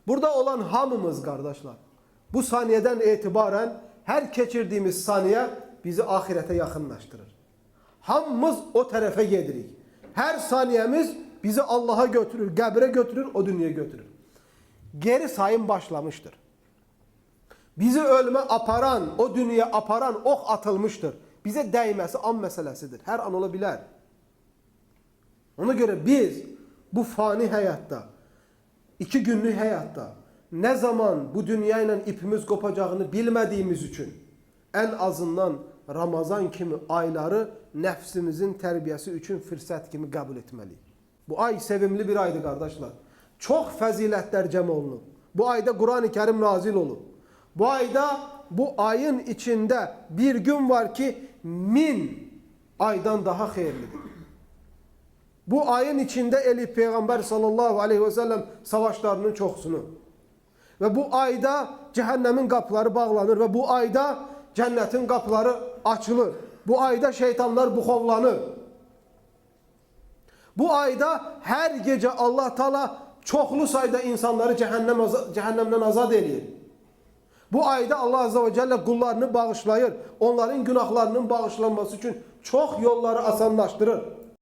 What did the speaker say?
Burada olan hamımız kardeşler, bu saniyeden itibaren her geçirdiğimiz saniye bizi ahirete yakınlaştırır. Hamımız o tarafa gedirik. Her saniyemiz bizi Allah'a götürür, qəbrə götürür, o dünyaya götürür. Geri sayım başlamıştır. Bizi ölüme aparan, o dünyaya aparan ok atılmıştır. Bize değmesi an meselesidir. Her an olabilir. Ona göre biz bu fani hayatta, 2 günlük hayatta ne zaman bu dünyayla ipimiz kopacağını bilmediğimiz için en azından Ramazan kimi ayları nefsimizin terbiyesi için fırsat kimi kabul etmeliyiz. Bu ay sevimli bir aydı kardeşler. Çok faziletler cem olunur. Bu ayda Kur'an-ı Kerim nazil olur. Bu ayda, bu ayın içinde bir gün var ki 1000 aydan daha hayırlıdır. Bu ayın içinde Elif Peygamber sallallahu aleyhi ve sellem savaşlarının çoxsunu. Ve bu ayda cehennemin kapıları bağlanır ve bu ayda cennetin kapıları açılır. Bu ayda şeytanlar buxovlanır. Bu ayda her gece Allah Teala çoxlu sayıda insanları cehennemden azad edir. Bu ayda Allah Azze ve Celle kullarını bağışlayır. Onların günahlarının bağışlanması için çok yolları asanlaştırır.